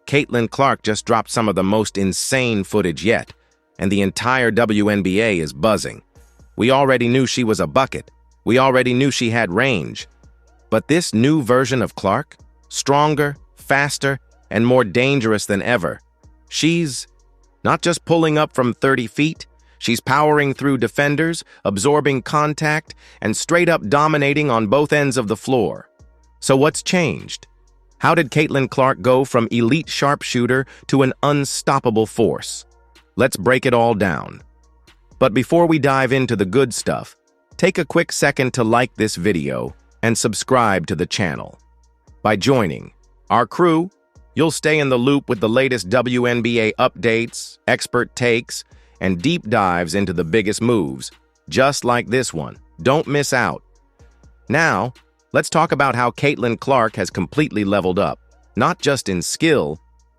Caitlin Clark just dropped some of the most insane footage yet, and the entire WNBA is buzzing. We already knew she was a bucket. We already knew she had range. But this new version of Clark, stronger, faster, and more dangerous than ever. She's not just pulling up from 30 feet, she's powering through defenders, absorbing contact, and straight up dominating on both ends of the floor. So what's changed? How did Caitlin Clark go from elite sharpshooter to an unstoppable force? Let's break it all down. But before we dive into the good stuff, take a quick second to like this video and subscribe to the channel. By joining our crew, you'll stay in the loop with the latest WNBA updates, expert takes, and deep dives into the biggest moves, just like this one. Don't miss out. Now, let's talk about how Caitlin Clark has completely leveled up, not just in skill,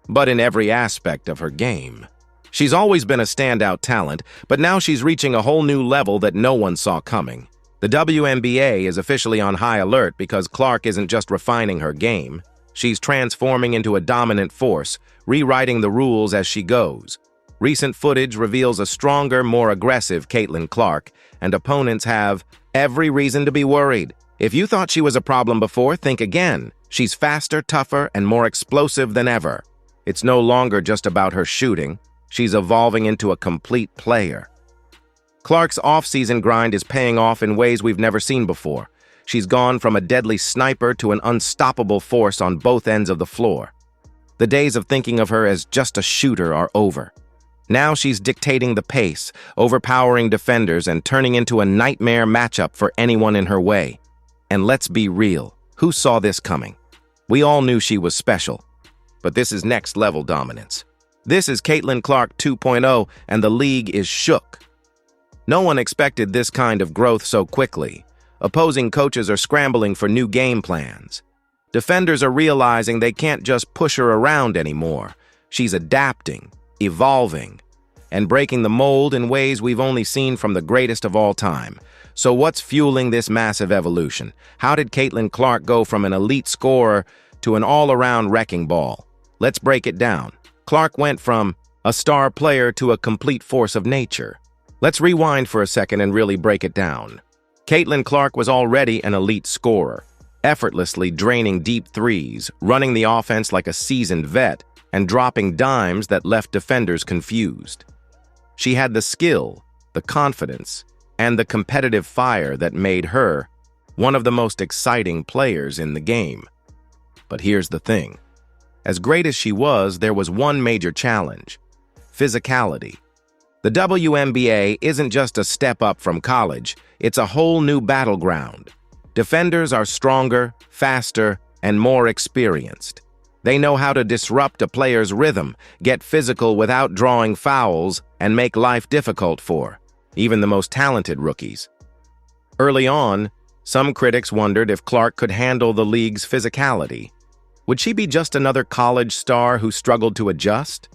but in every aspect of her game. She's always been a standout talent, but now she's reaching a whole new level that no one saw coming. The WNBA is officially on high alert because Clark isn't just refining her game. She's transforming into a dominant force, rewriting the rules as she goes. Recent footage reveals a stronger, more aggressive Caitlin Clark, and opponents have every reason to be worried. If you thought she was a problem before, think again. She's faster, tougher, and more explosive than ever. It's no longer just about her shooting. She's evolving into a complete player. Clark's off-season grind is paying off in ways we've never seen before. She's gone from a deadly sniper to an unstoppable force on both ends of the floor. The days of thinking of her as just a shooter are over. Now she's dictating the pace, overpowering defenders, and turning into a nightmare matchup for anyone in her way. And let's be real, who saw this coming? We all knew she was special. But this is next-level dominance. This is Caitlin Clark 2.0, and the league is shook. No one expected this kind of growth so quickly. Opposing coaches are scrambling for new game plans. Defenders are realizing they can't just push her around anymore. She's adapting, evolving, and breaking the mold in ways we've only seen from the greatest of all time. So what's fueling this massive evolution? How did Caitlin Clark go from an elite scorer to an all-around wrecking ball? Let's break it down. Clark went from a star player to a complete force of nature. Let's rewind for a second and really break it down. Caitlin Clark was already an elite scorer, effortlessly draining deep threes, running the offense like a seasoned vet, and dropping dimes that left defenders confused. She had the skill, the confidence, and the competitive fire that made her one of the most exciting players in the game. But here's the thing. As great as she was, there was one major challenge: physicality. The WNBA isn't just a step up from college, it's a whole new battleground. Defenders are stronger, faster, and more experienced. They know how to disrupt a player's rhythm, get physical without drawing fouls, and make life difficult for even the most talented rookies. Early on, some critics wondered if Clark could handle the league's physicality. Would she be just another college star who struggled to adjust?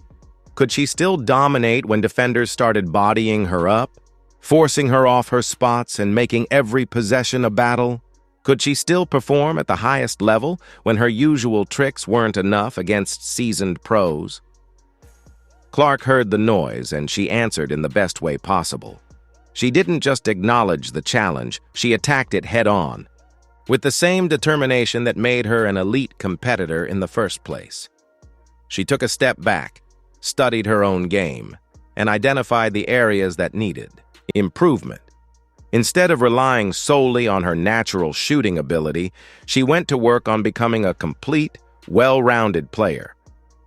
Could she still dominate when defenders started bodying her up, forcing her off her spots and making every possession a battle? Could she still perform at the highest level when her usual tricks weren't enough against seasoned pros? Clark heard the noise, and she answered in the best way possible. She didn't just acknowledge the challenge, she attacked it head-on, with the same determination that made her an elite competitor in the first place. She took a step back, studied her own game, and identified the areas that needed improvement. Instead of relying solely on her natural shooting ability, she went to work on becoming a complete, well-rounded player.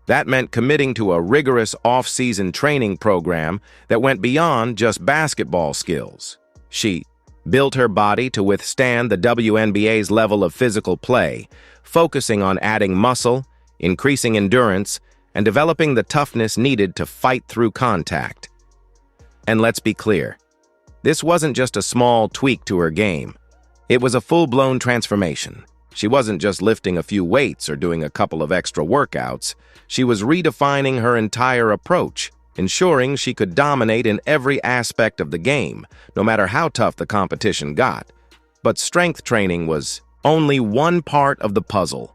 That meant committing to a rigorous off-season training program that went beyond just basketball skills. She built her body to withstand the WNBA's level of physical play, focusing on adding muscle, increasing endurance, and developing the toughness needed to fight through contact. And let's be clear, this wasn't just a small tweak to her game. It was a full-blown transformation. She wasn't just lifting a few weights or doing a couple of extra workouts. She was redefining her entire approach, ensuring she could dominate in every aspect of the game, no matter how tough the competition got. But strength training was only one part of the puzzle.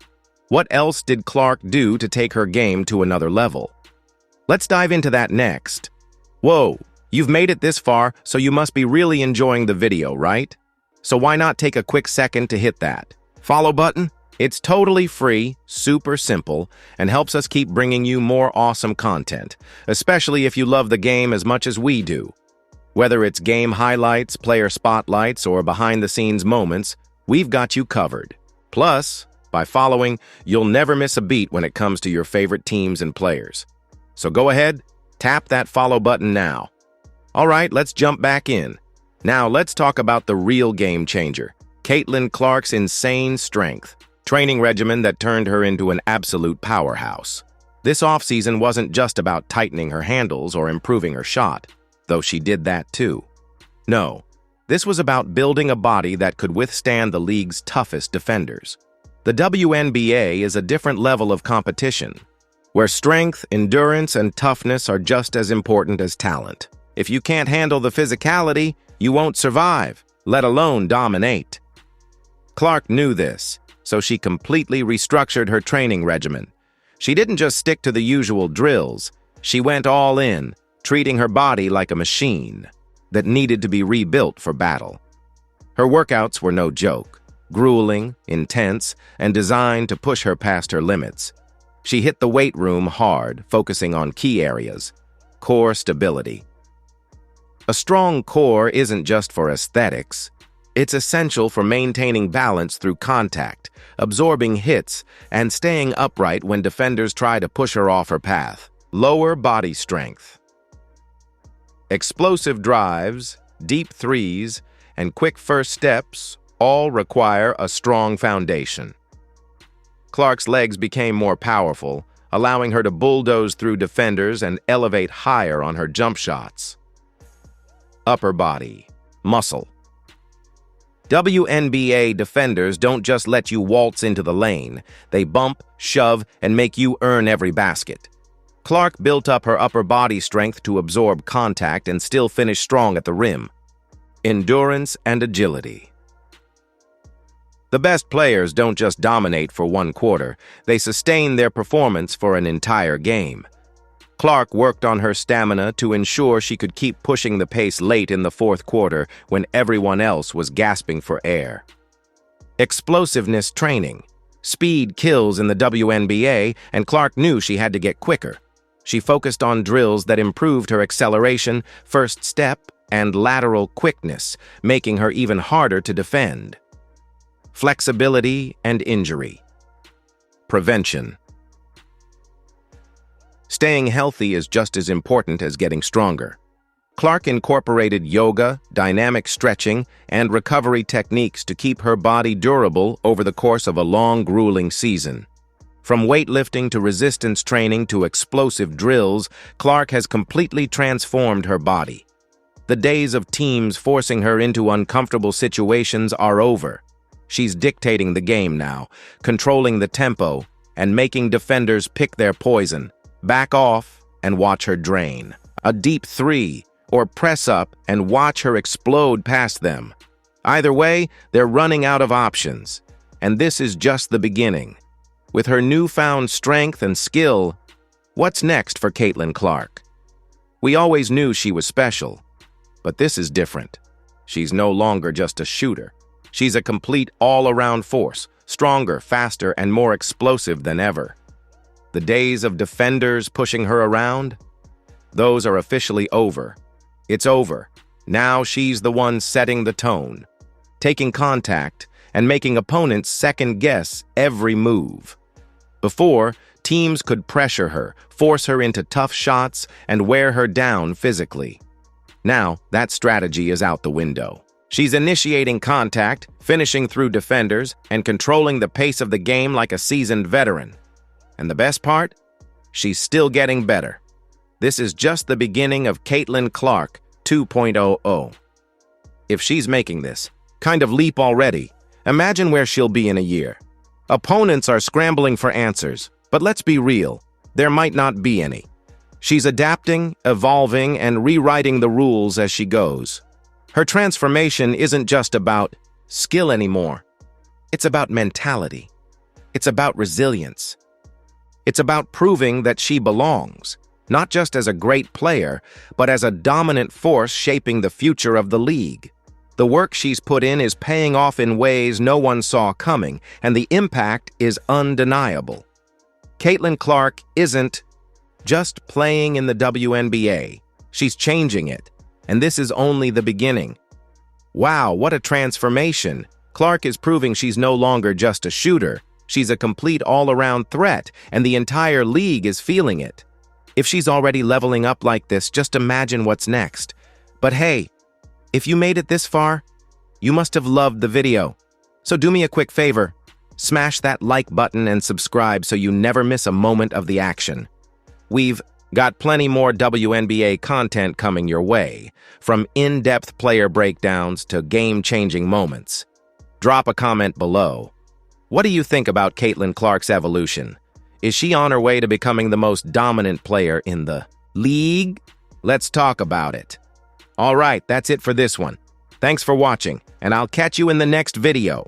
What else did Clark do to take her game to another level? Let's dive into that next. Whoa, you've made it this far, so you must be really enjoying the video, right? So why not take a quick second to hit that follow button? It's totally free, super simple, and helps us keep bringing you more awesome content, especially if you love the game as much as we do. Whether it's game highlights, player spotlights, or behind-the-scenes moments, we've got you covered. Plus, by following, you'll never miss a beat when it comes to your favorite teams and players. So go ahead, tap that follow button now. All right, let's jump back in. Now let's talk about the real game changer, Caitlin Clark's insane strength training regimen that turned her into an absolute powerhouse. This offseason wasn't just about tightening her handles or improving her shot, though she did that too. No, this was about building a body that could withstand the league's toughest defenders. The WNBA is a different level of competition, where strength, endurance, and toughness are just as important as talent. If you can't handle the physicality, you won't survive, let alone dominate. Clark knew this, so she completely restructured her training regimen. She didn't just stick to the usual drills, she went all in, treating her body like a machine that needed to be rebuilt for battle. Her workouts were no joke, grueling, intense, and designed to push her past her limits. She hit the weight room hard, focusing on key areas: core stability. A strong core isn't just for aesthetics. It's essential for maintaining balance through contact, absorbing hits, and staying upright when defenders try to push her off her path. Lower body strength. Explosive drives, deep threes, and quick first steps all require a strong foundation. Clark's legs became more powerful, allowing her to bulldoze through defenders and elevate higher on her jump shots. Upper body, muscle. WNBA defenders don't just let you waltz into the lane. They bump, shove, and make you earn every basket. Clark built up her upper body strength to absorb contact and still finish strong at the rim. Endurance and agility. The best players don't just dominate for one quarter, they sustain their performance for an entire game. Clark worked on her stamina to ensure she could keep pushing the pace late in the fourth quarter when everyone else was gasping for air. Explosiveness training. Speed kills in the WNBA, and Clark knew she had to get quicker. She focused on drills that improved her acceleration, first step, and lateral quickness, making her even harder to defend. Flexibility and injury. Prevention. Staying healthy is just as important as getting stronger. Clark incorporated yoga, dynamic stretching, and recovery techniques to keep her body durable over the course of a long, grueling season. From weightlifting to resistance training to explosive drills, Clark has completely transformed her body. The days of teams forcing her into uncomfortable situations are over. She's dictating the game now, controlling the tempo, and making defenders pick their poison. Back off and watch her drain. A deep three, or press up and watch her explode past them. Either way, they're running out of options. And this is just the beginning. With her newfound strength and skill, what's next for Caitlin Clark? We always knew she was special, but this is different. She's no longer just a shooter. She's a complete all-around force, stronger, faster, and more explosive than ever. The days of defenders pushing her around? Those are officially over. It's over. Now she's the one setting the tone, taking contact, and making opponents second-guess every move. Before, teams could pressure her, force her into tough shots, and wear her down physically. Now, that strategy is out the window. She's initiating contact, finishing through defenders, and controlling the pace of the game like a seasoned veteran. And the best part? She's still getting better. This is just the beginning of Caitlin Clark 2.00. If she's making this kind of leap already, imagine where she'll be in a year. Opponents are scrambling for answers, but let's be real, there might not be any. She's adapting, evolving, and rewriting the rules as she goes. Her transformation isn't just about skill anymore. It's about mentality. It's about resilience. It's about proving that she belongs, not just as a great player, but as a dominant force shaping the future of the league. The work she's put in is paying off in ways no one saw coming, and the impact is undeniable. Caitlin Clark isn't just playing in the WNBA. She's changing it, and this is only the beginning. Wow, what a transformation! Clark is proving she's no longer just a shooter. She's a complete all-around threat, and the entire league is feeling it. If she's already leveling up like this, just imagine what's next. But hey, if you made it this far, you must have loved the video. So do me a quick favor, smash that like button and subscribe so you never miss a moment of the action. We've got plenty more WNBA content coming your way, from in-depth player breakdowns to game-changing moments. Drop a comment below. What do you think about Caitlin Clark's evolution? Is she on her way to becoming the most dominant player in the league? Let's talk about it. All right, that's it for this one. Thanks for watching, and I'll catch you in the next video.